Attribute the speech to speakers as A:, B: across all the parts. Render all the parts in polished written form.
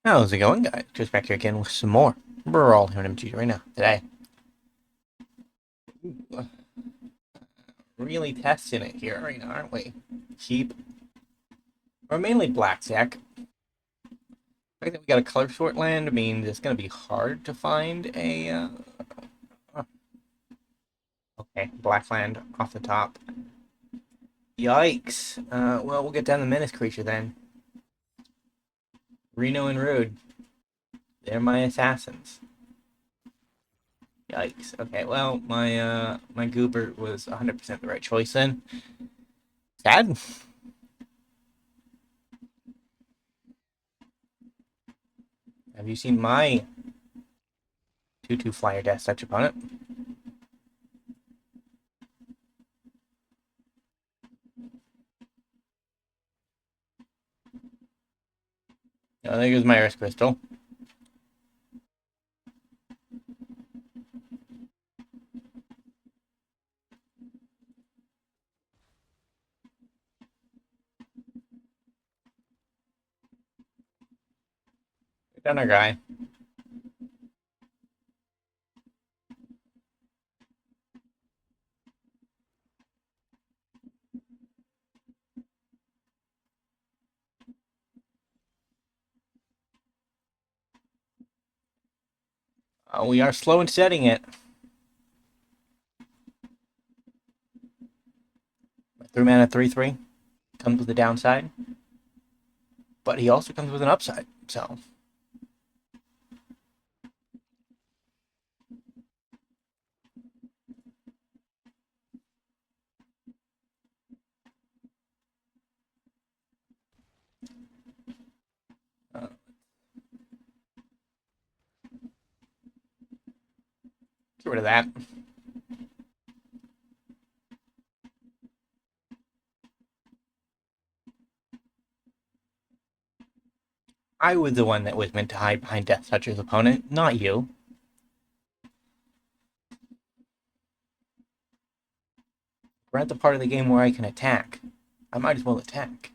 A: How's it going, guys? Just back here again with some more. We're all here in MTG right now. Today, really testing it here right now, aren't we? Cheap. Or mainly blackjack. The fact that we got a color short land means it's going to be hard to find a... oh, okay, black land off the top. Yikes. Well, we'll get down the Menace creature then. Reno and Rude. They're my assassins. Yikes. Okay, well, my Goober was 100% the right choice then. Sad. Have you seen my 2/2 flyer death touch opponent? Oh, there goes my Earth Crystal. Done our guy. We are slow in setting it. 3 mana 3/3 comes with a downside, but he also comes with an upside. So uh, get rid of that. I was the one that was meant to hide behind Death Toucher's opponent, not you. We're at the part of the game where I can attack. I might as well attack.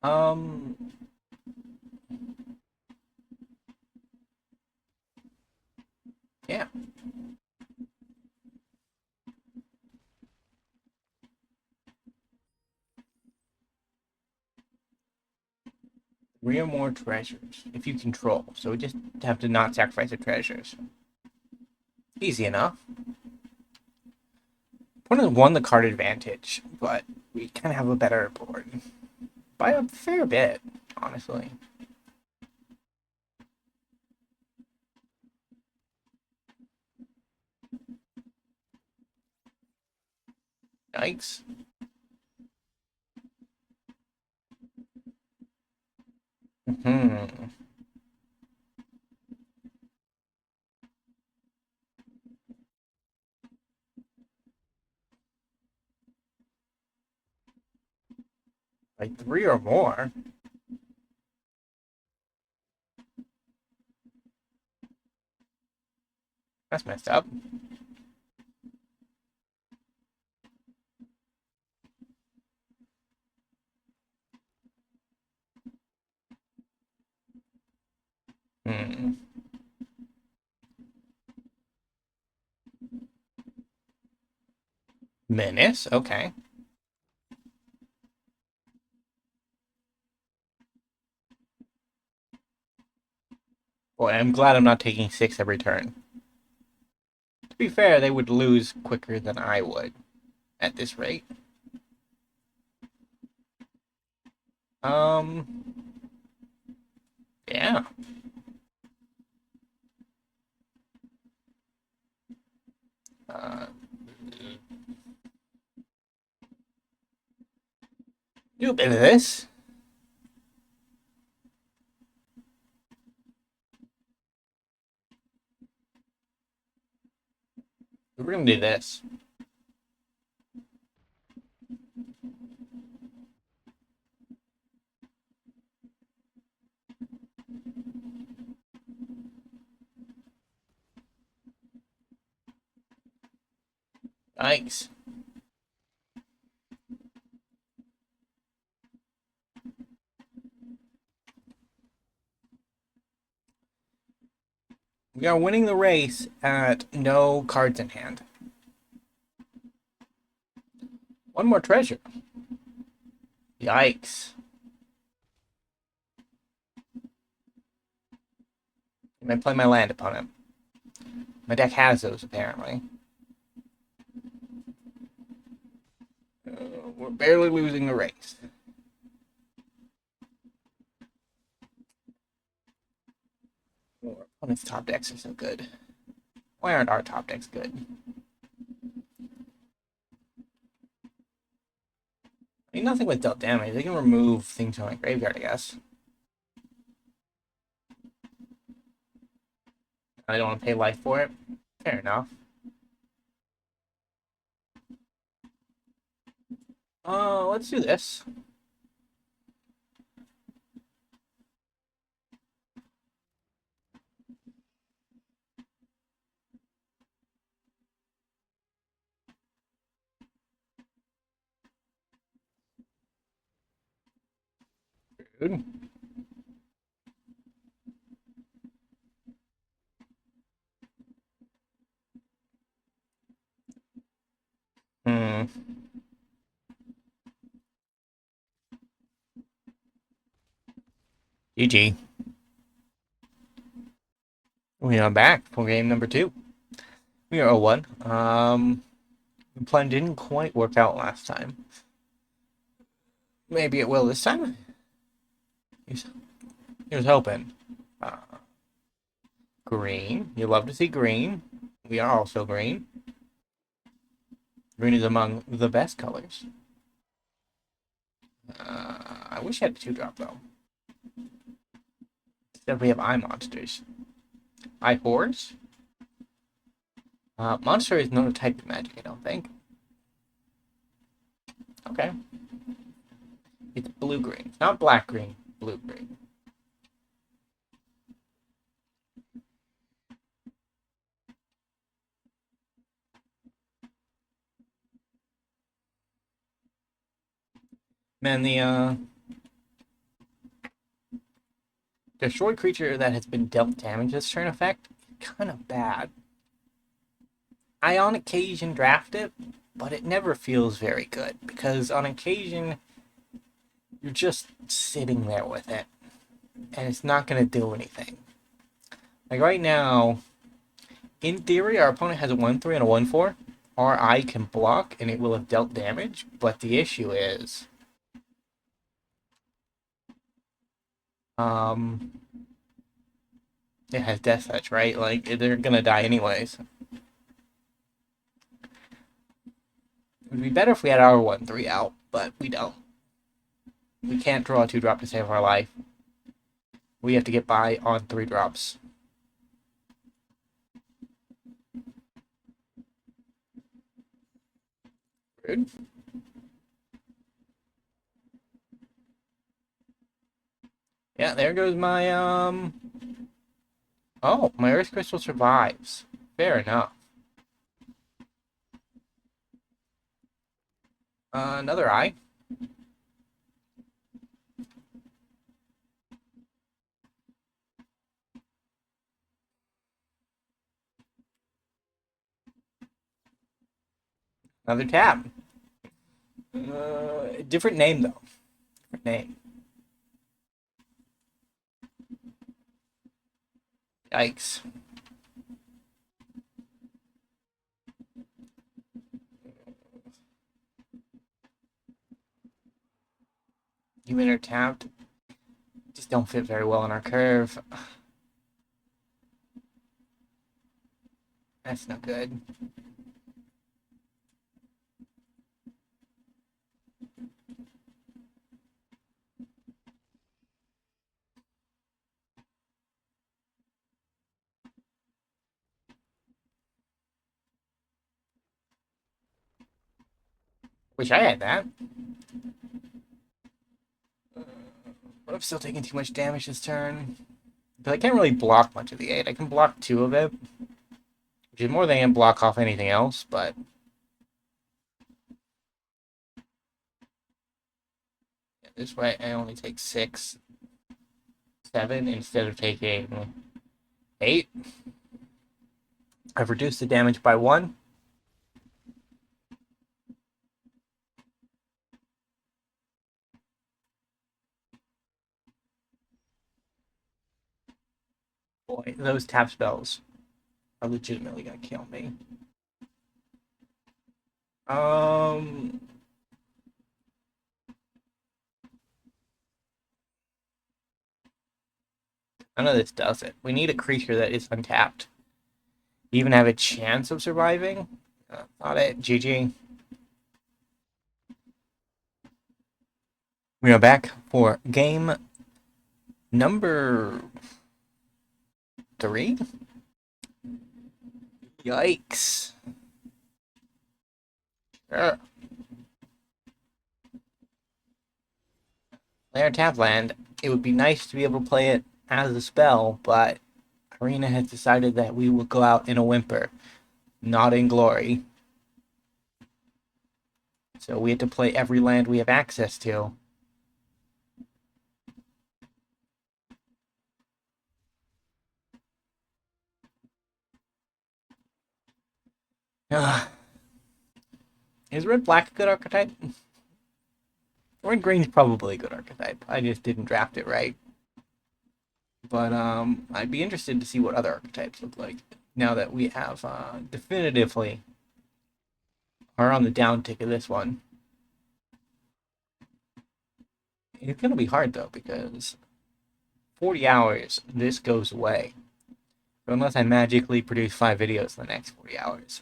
A: Um, yeah. 3 or more treasures if you control. So we just have to not sacrifice the treasures. Easy enough. Opponent won the card advantage, but we kind of have a better board by a fair bit, honestly. Yikes. Hmm. Like 3 or more. That's messed up. Hmm. Menace? Okay. Boy, I'm glad I'm not taking 6 every turn. To be fair, they would lose quicker than I would at this rate. Um, yeah. Uh, do a bit of this. We're gonna do this. Nice. We are winning the race at no cards in hand. One more treasure. Yikes. I might play my land opponent. My deck has those, apparently. We're barely losing the race. Our opponent's top decks are so good. Why aren't our top decks good? I mean, nothing with dealt damage. They can remove things from my graveyard, I guess. I don't want to pay life for it. Fair enough. Let's do this. Good. Hmm. GG. We are back for game number 2. We are 0-1. The plan didn't quite work out last time. Maybe it will this time. He was hoping. Uh, Green. You love to see green. We are also green. Green is among the best colors. I wish I had a 2-drop, though. Instead, we have eye monsters. Eye horrors? Monster is not a type of magic, I don't think. Okay. It's blue-green. Not black-green. Blue-green. Man, the destroy creature that has been dealt damage this turn effect, kind of bad. I on occasion draft it, but it never feels very good because on occasion you're just sitting there with it and it's not going to do anything. Like right now, in theory, our opponent has a 1-3 and a 1-4. Our eye can block and it will have dealt damage, but the issue is it has death touch, right? Like they're gonna die anyways. It would be better if we had our 1-3 out, but we don't. We can't draw a 2-drop to save our life. We have to get by on 3 drops. Rude. Yeah, there goes my oh, my Earth Crystal survives. Fair enough. Another eye. Another tap. Different name though. Different name. Yikes. You enter tapped. Just don't fit very well in our curve. That's not good. Wish I had that. But I'm still taking too much damage this turn. But I can't really block much of the 8. I can block 2 of it. Which is more than I can block off anything else, but yeah, this way I only take 6, 7 instead of taking 8. I've reduced the damage by 1. Boy, those tap spells are legitimately gonna kill me. Um, None of this does it. We need a creature that is untapped. Even have a chance of surviving? Not it. GG. We are back for game number 3. Yikes. Sure. Lair Tapland. It would be nice to be able to play it as a spell, but Arena has decided that we will go out in a whimper, not in glory. So we have to play every land we have access to. Is red black a good archetype? Red green's probably a good archetype. I just didn't draft it right. But I'd be interested to see what other archetypes look like now that we have definitively are on the down tick of this one. It's gonna be hard though because 40 hours this goes away. So unless I magically produce 5 videos in the next 40 hours,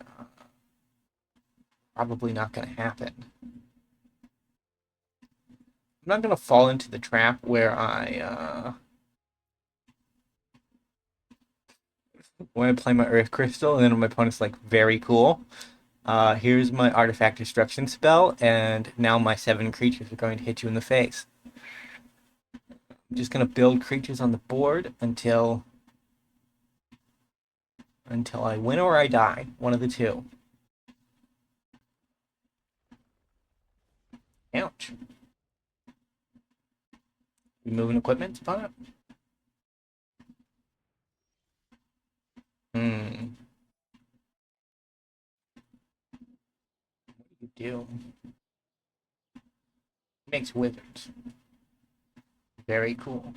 A: probably not gonna happen. I'm not gonna fall into the trap where I play my Earth Crystal and then my opponent's like, very cool. Here's my Artifact Destruction spell, and now my 7 creatures are going to hit you in the face. I'm just gonna build creatures on the board until I win or I die. One of the two. Ouch. You moving equipment upon it? Hmm. What do you do? Makes wizards. Very cool.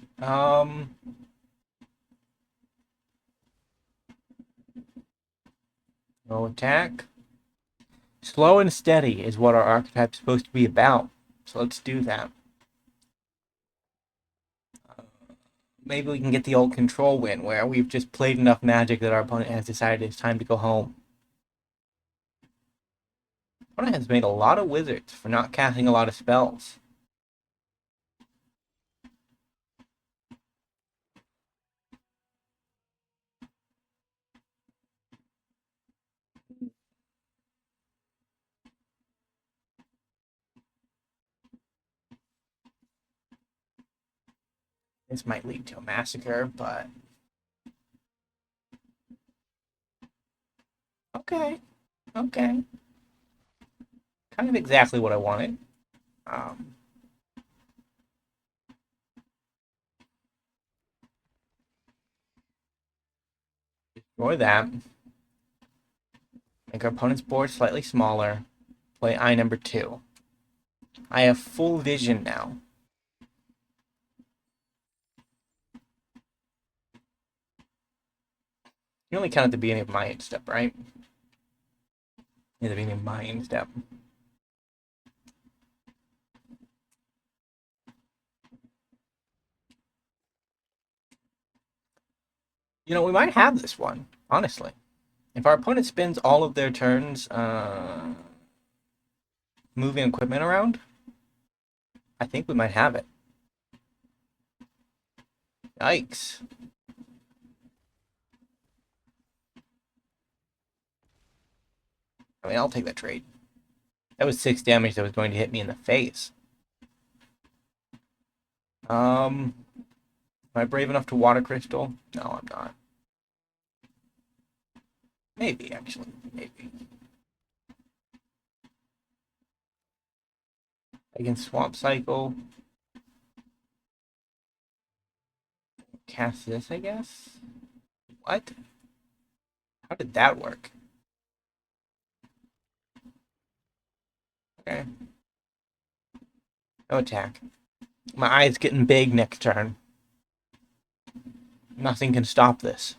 A: No attack. Slow and steady is what our archetype's supposed to be about. So let's do that. Maybe we can get the old control win where we've just played enough magic that our opponent has decided it's time to go home. Opponent has made a lot of wizards for not casting a lot of spells. This might lead to a massacre, but okay, okay. Kind of exactly what I wanted. Um, Destroy that. Make our opponent's board slightly smaller. Play eye number 2. I have full vision now. You only count at the beginning of my end step, right? At the beginning of my end step. You know, we might have this one, honestly. If our opponent spends all of their turns moving equipment around, I think we might have it. Yikes. I mean, I'll take that trade. That was 6 damage that was going to hit me in the face. Am I brave enough to water crystal? No, I'm not. Maybe, actually. Maybe. I can swamp cycle. Cast this, I guess? What? How did that work? Okay. No attack. My eye's getting big next turn. Nothing can stop this.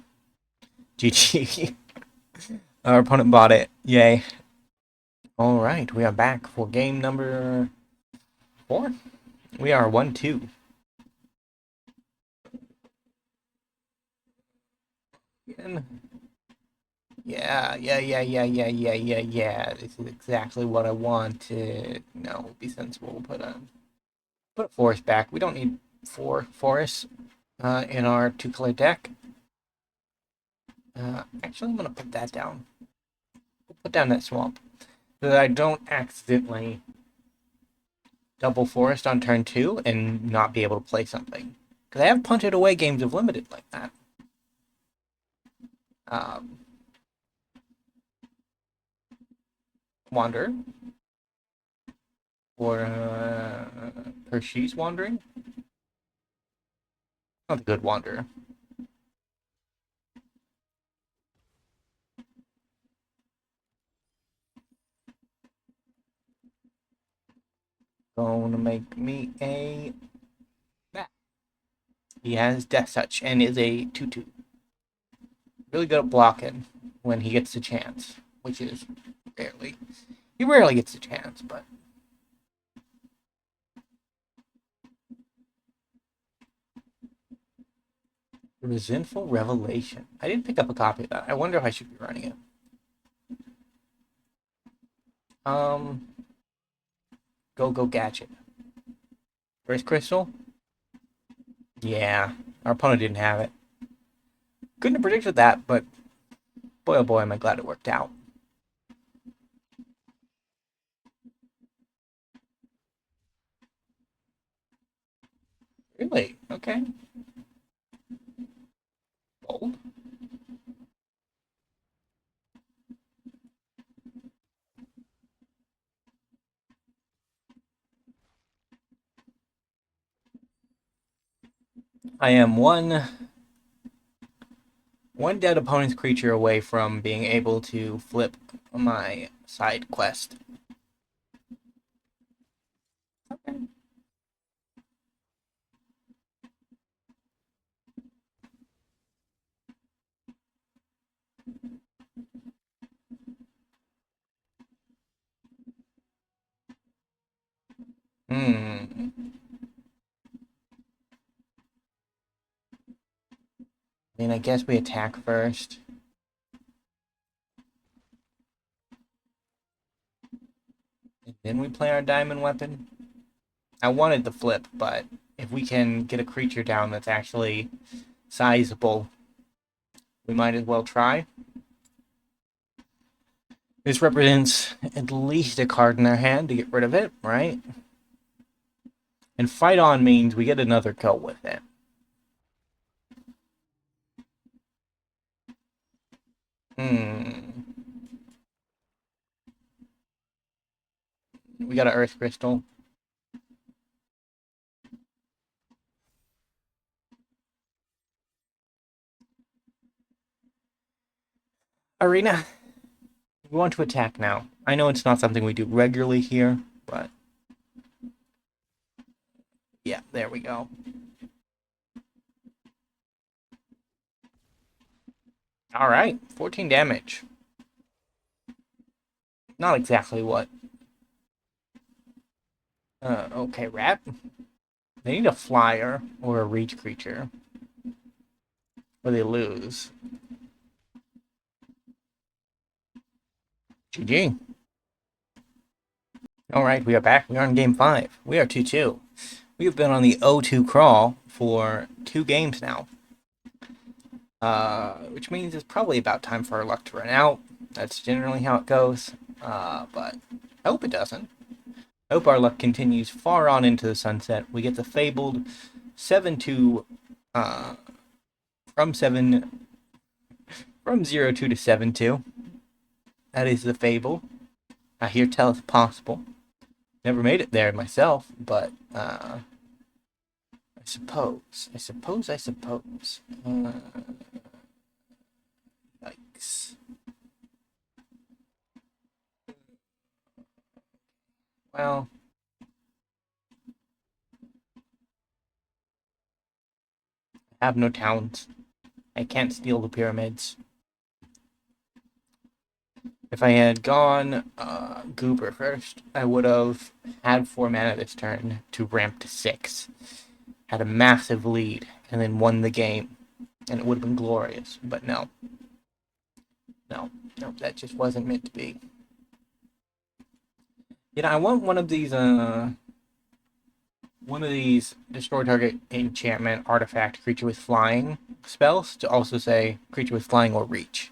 A: GG. Our opponent bought it. Yay. Alright, we are back for game number 4. We are 1-2. Yeah. This is exactly what I wanted. No, we'll be sensible. We'll put a forest back. We don't need 4 forests in our 2-color deck. Actually, I'm going to put that down. We'll put down that swamp so that I don't accidentally double forest on turn 2 and not be able to play something. Because I have punted away games of limited like that. Wander. Or Hershey's Wandering. Not a good Wanderer. Gonna make me a bat. He has Death Touch and is a 2/2. Really good at blocking when he gets the chance, which is rarely. He rarely gets a chance, but Resentful Revelation. I didn't pick up a copy of that. I wonder if I should be running it. Go Gadget. First Crystal? Yeah, our opponent didn't have it. Couldn't have predicted that, but boy oh boy am I glad it worked out. Really? Okay. Bold. I am one dead opponent's creature away from being able to flip my side quest. Okay. Hmm. I mean, I guess we attack first. And then we play our diamond weapon. I wanted the flip, but if we can get a creature down that's actually sizable, we might as well try. This represents at least a card in their hand to get rid of it, right? And fight on means we get another kill with it. We got an Earth Crystal. Arena, we want to attack now. I know it's not something we do regularly here, but yeah, there we go. All right, 14 damage. Not exactly what. Okay, rat. They need a flyer or a reach creature, or they lose. GG. All right, we are back. We are in game 5. We are 2-2. We have been on the 0-2 crawl for 2 games now. Which means it's probably about time for our luck to run out. That's generally how it goes. But I hope it doesn't. I hope our luck continues far on into the sunset. We get the fabled 7-2 from 0-2 to 7-2. That is the fable. I hear tell it's possible. Never made it there myself, but I suppose. Yikes. Well, I have no talents. I can't steal the pyramids. If I had gone Goober first, I would have had 4 mana this turn to ramp to 6. Had a massive lead, and then won the game. And it would have been glorious. But no. No. No, that just wasn't meant to be. You know, I want one of these destroy target enchantment artifact creature with flying spells to also say creature with flying or reach.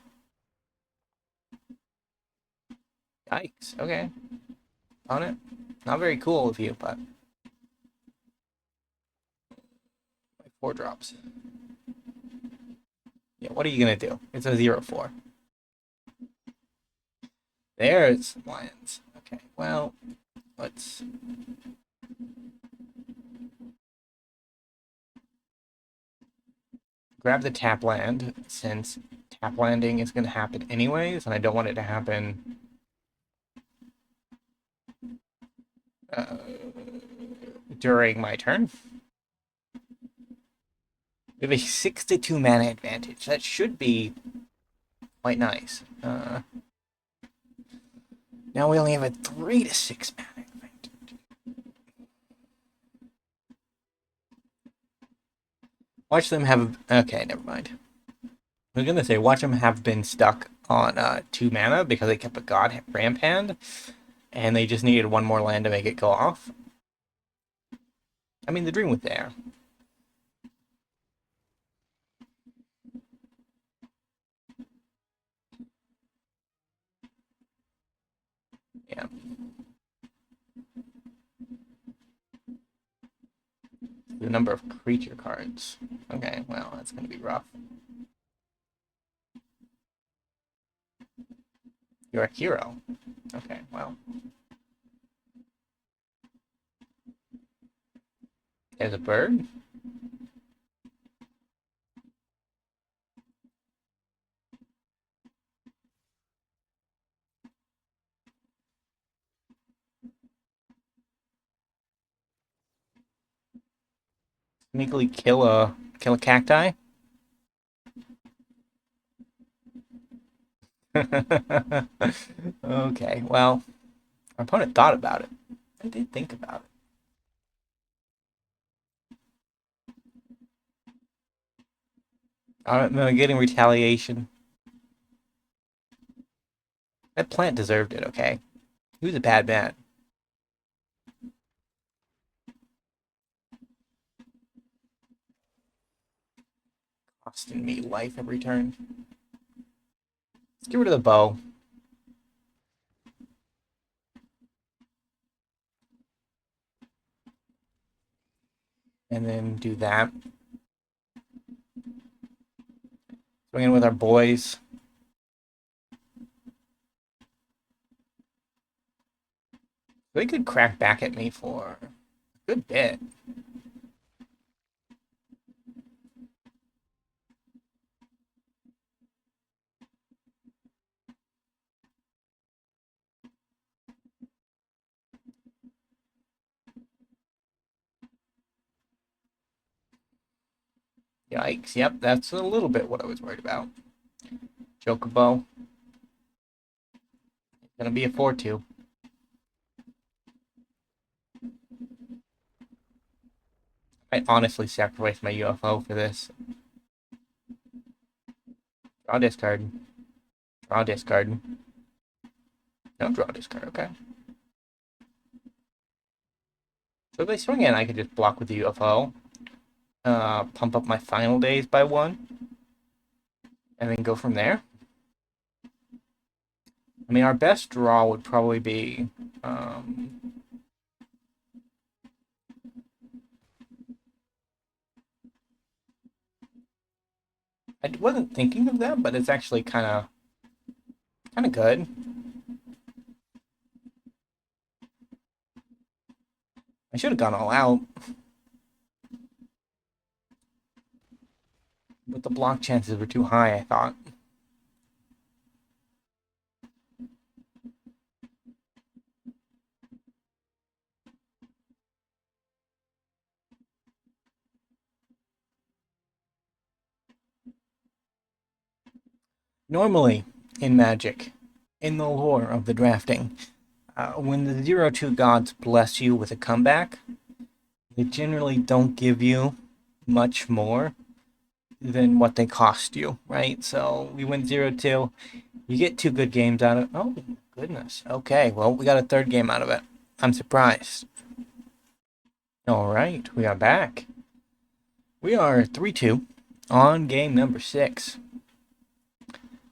A: Yikes. Okay. On it. Not very cool of you, but 4 drops. Yeah, what are you gonna do? It's a 0/4. There's lands. Okay, well, let's grab the tap land, since tap landing is gonna happen anyways, and I don't want it to happen during my turn. We have a 6 to 2 mana advantage. That should be quite nice. Now we only have a 3 to 6 mana advantage. Watch them have. Okay, never mind. I was gonna say, watch them have been stuck on 2 mana because they kept a god ramp hand, and they just needed 1 more land to make it go off. I mean, the dream was there. Yeah. The number of creature cards. Okay, well, that's gonna be rough. You're a hero. Okay, well. There's a bird. Sneakily kill a cacti. Okay, well, our opponent thought about it. I did think about it. I'm getting retaliation. That plant deserved it, okay? He was a bad man. Costing me life every turn. Let's get rid of the bow. And then do that. Swing in with our boys. They could crack back at me for a good bit. Yikes. Yep, that's a little bit what I was worried about. Chocobo. It's gonna be a 4/2. I honestly sacrifice my UFO for this. Draw discard. Draw discard. No, draw discard, okay. So if they swing in, I could just block with the UFO. Pump up my final days by 1. And then go from there. I mean, our best draw would probably be... I wasn't thinking of that, but it's actually kind of good. I should have gone all out. But the block chances were too high, I thought. Normally, in Magic, in the lore of the drafting, when the 0-2 gods bless you with a comeback, they generally don't give you much more than what they cost you, right? So we went 0-2. You get two good games out of it. Oh, goodness. Okay, well, we got a third game out of it. I'm surprised. All right, we are back. We are 3-2 on game number 6.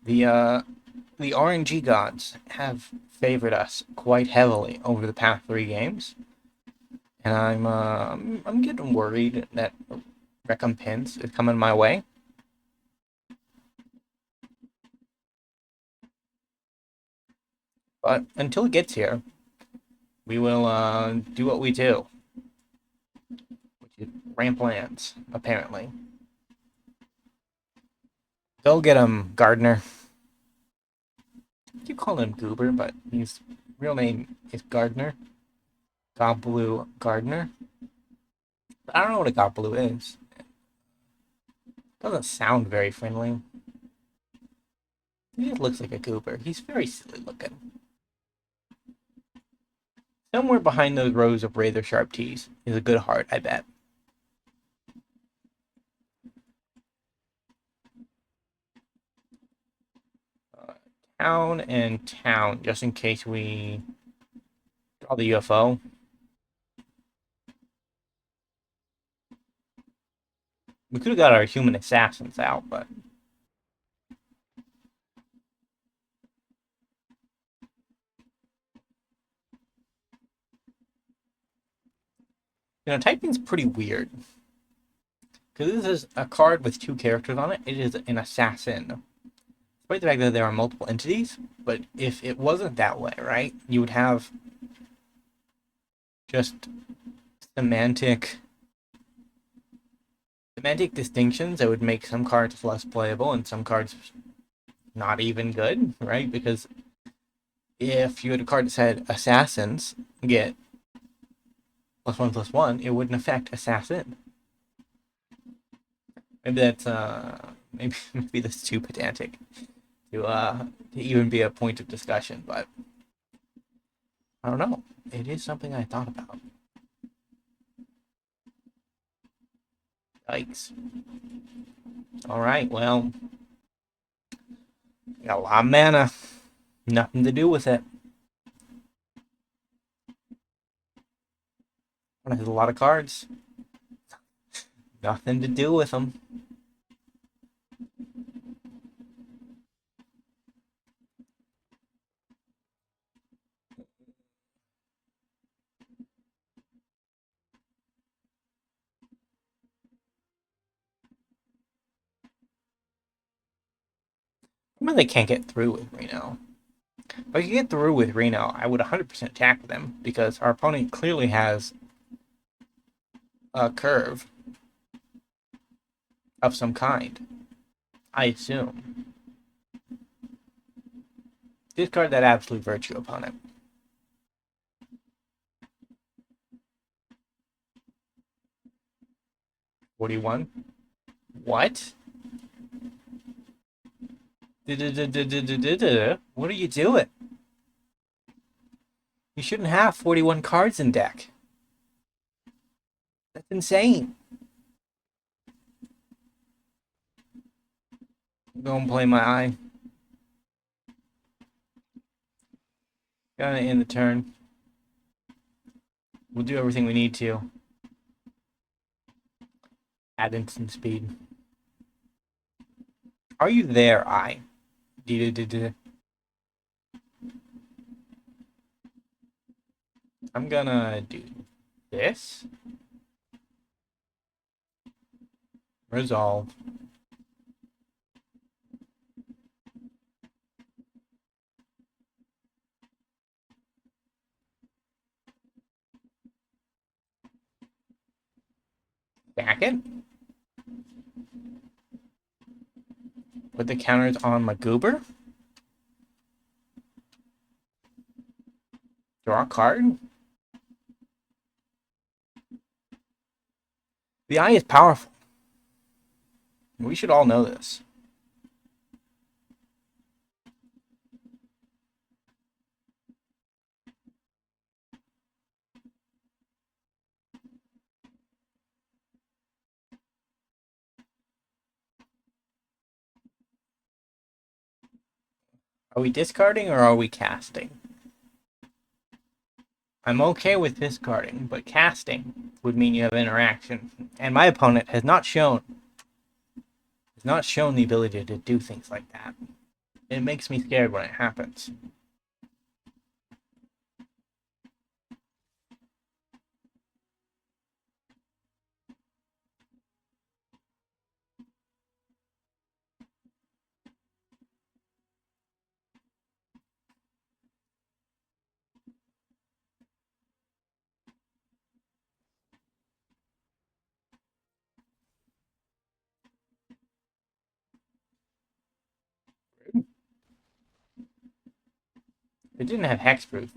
A: The RNG gods have favored us quite heavily over the past 3 games, and I'm getting worried that recompense is coming my way. But until it gets here, we will do what we do, which is ramp lands, apparently. Go get him, Gardner. I keep calling him Goober, but his real name is Gardner. Gobblue Gardner. I don't know what a Gobblue is. Doesn't sound very friendly. He just looks like a goober. He's very silly looking. Somewhere behind those rows of razor sharp teeth is a good heart, I bet. Uh, town and town, just in case we draw the UFO. We could have got our human assassins out, but typing's pretty weird. Because this is a card with 2 characters on it. It is an assassin. Despite the fact that there are multiple entities, but if it wasn't that way, right, you would have just semantic distinctions that would make some cards less playable and some cards not even good, right? Because if you had a card that said assassins get +1/+1, it wouldn't affect assassin. Maybe that's maybe that's too pedantic to even be a point of discussion, but I don't know. It is something I thought about. Yikes. All right, well, got a lot of mana. Nothing to do with it. One has a lot of cards. Nothing to do with them. I mean, they can't get through with Reno. If I could get through with Reno, I would 100% attack them because our opponent clearly has a curve of some kind. I assume. Discard that absolute virtue opponent. 41. What? What are you doing? You shouldn't have 41 cards in deck. That's insane. Go and play my eye. Gotta end the turn. We'll do everything we need to. Add instant speed. Are you there, eye? I'm gonna do this. Resolve. Back it. Put the counters on my goober. Draw a card. The eye is powerful. We should all know this. Are we discarding or are we casting? I'm okay with discarding, but casting would mean you have interaction. And my opponent has not shown the ability to do things like that. It makes me scared when it happens. If it didn't have hexproof,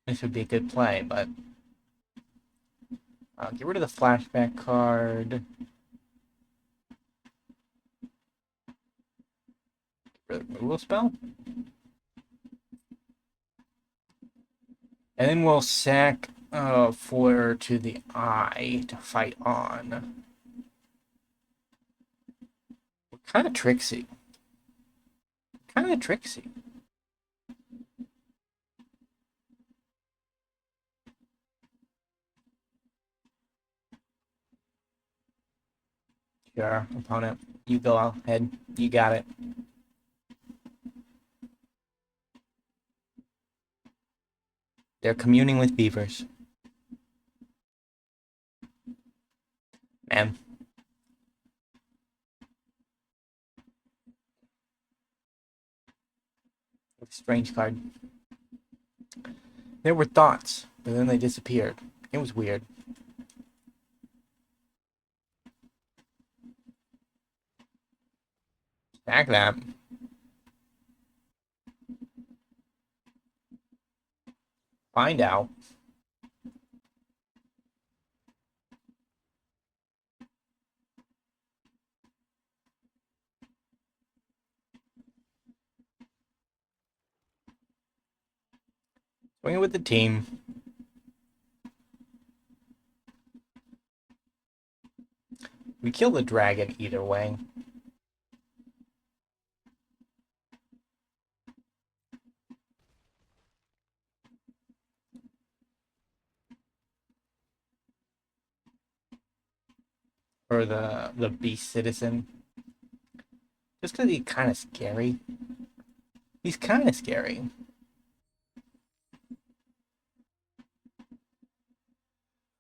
A: this would be a good play, but get rid of the flashback card. Get rid of the removal spell. And then we'll sack Fleur to the eye to fight on. We're kind of tricksy. Kind of tricksy. Sure, opponent. You go ahead. You got it. They're communing with beavers. Man. Strange card. There were thoughts, but then they disappeared. It was weird. Sack that. Find out. Swing it with the team. We kill the dragon either way. Or the beast citizen. Just because he's kind of scary. He's kind of scary.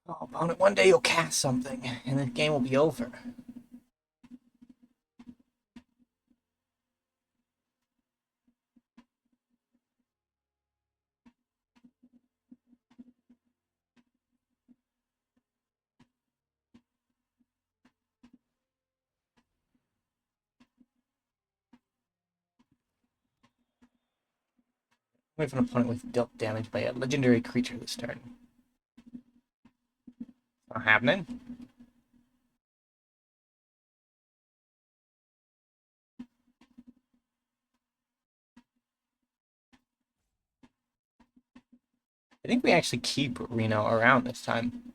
A: Oh, opponent, one day you'll cast something, and the game will be over. We have an opponent with dealt damage by a legendary creature this turn. Not happening. I think we actually keep Reno around this time.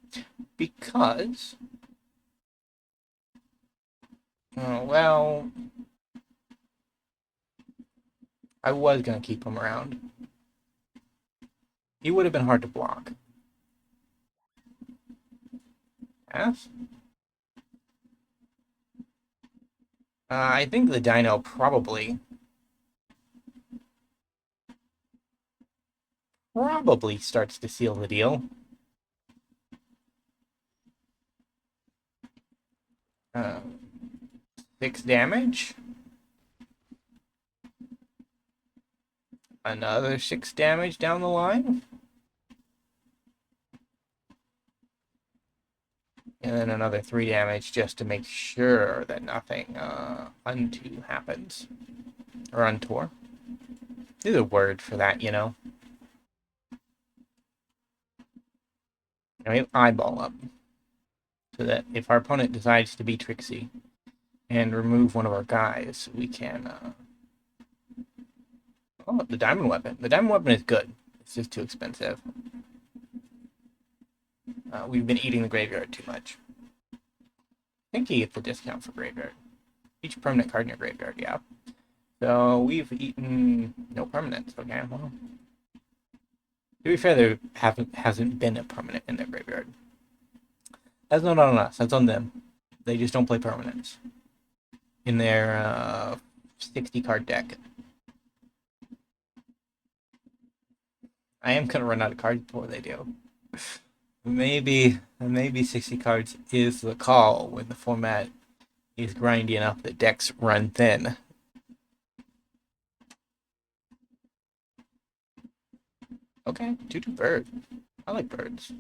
A: Because... well... I was going to keep him around. He would have been hard to block. Yes? I think the Dino probably starts to seal the deal. 6 damage. Another 6 damage down the line. And then another 3 damage just to make sure that nothing unto happens. Or untor. There's a word for that, you know. And we eyeball up. So that if our opponent decides to be tricksy and remove one of our guys, we can... Oh, the diamond weapon. The diamond weapon is good. It's just too expensive. We've been eating the graveyard too much. I think he gets the discount for graveyard. Each permanent card in your graveyard, yeah. So we've eaten no permanents. Okay, well, to be fair, there hasn't been a permanent in their graveyard. That's not on us. That's on them. They just don't play permanents in their 60 card deck. I am gonna run out of cards before they do. Maybe 60 cards is the call when the format is grindy enough that decks run thin. Okay, 2/2 bird. I like birds.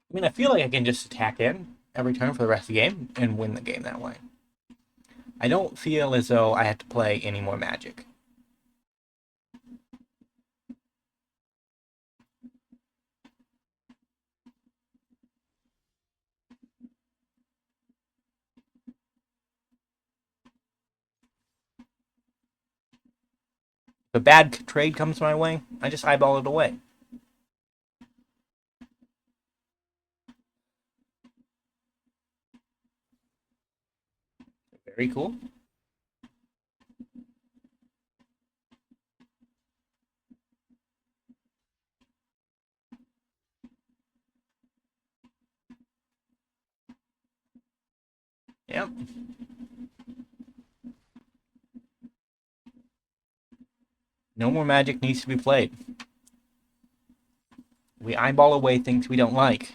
A: I mean, I feel like I can just attack in every turn for the rest of the game and win the game that way. I don't feel as though I have to play any more Magic. If a bad trade comes my way, I just eyeball it away. Very cool. Yep. No more Magic needs to be played. We eyeball away things we don't like.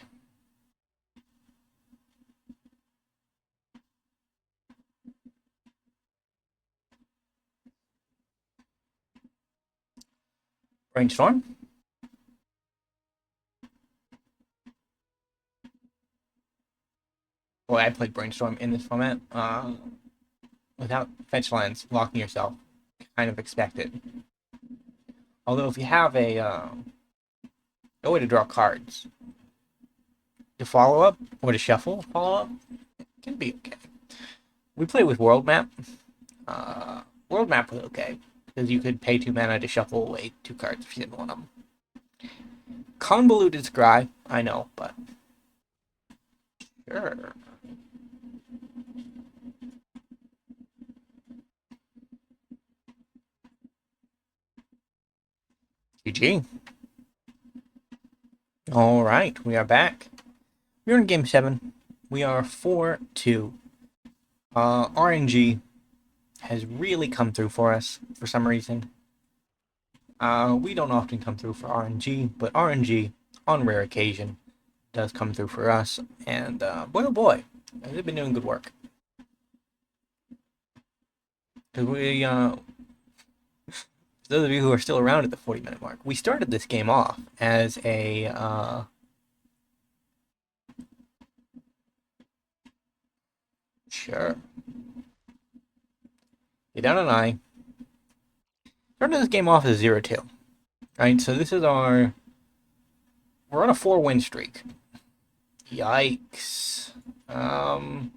A: Brainstorm. Boy, I played Brainstorm in this format. Without fetch lands, locking yourself. Kind of expected. Although if you have no way to draw cards, to follow up or to shuffle follow up, it can be okay. We play with World Map. World Map was okay because you could pay 2 mana to shuffle away 2 cards if you didn't want them. Convoluted Scry, I know, but sure. GG. All right, we are back. We're in Game 7. We are 4-2. RNG has really come through for us for some reason. We don't often come through for RNG, but RNG, on rare occasion, does come through for us. And boy, oh boy, they've been doing good work. Because we, those of you who are still around at the 40-minute mark, we started this game off as a sure. Get down an eye. Started this game off as 0-2. Right, so this is our. We're on a 4-win streak. Yikes. Hmm.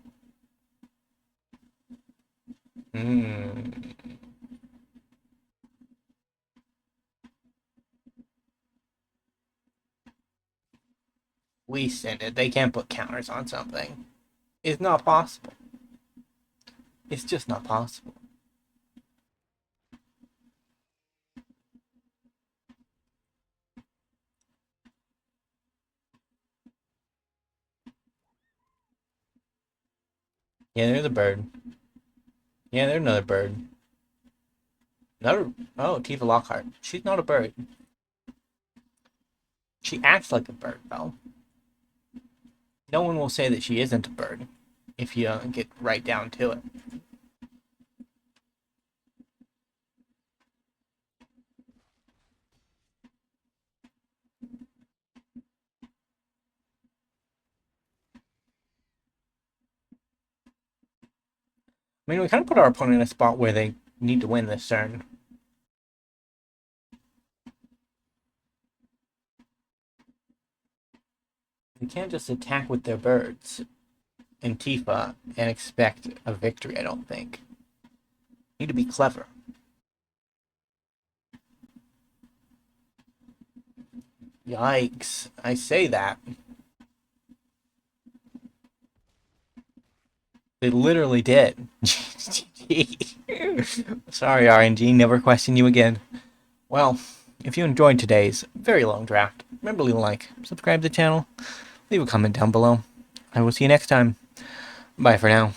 A: We send it. They can't put counters on something. It's not possible. It's just not possible. Yeah, there's a bird. Yeah, there's another bird. Another. Oh, Tifa Lockhart. She's not a bird. She acts like a bird, though. No one will say that she isn't a bird if you get right down to it. I mean, we kind of put our opponent in a spot where they need to win this turn. They can't just attack with their birds and Tifa and expect a victory, I don't think. Need to be clever. Yikes. I say that. They literally did. Sorry, RNG. Never question you again. Well, if you enjoyed today's very long draft, remember to leave a like, subscribe to the channel, leave a comment down below. I will see you next time. Bye for now.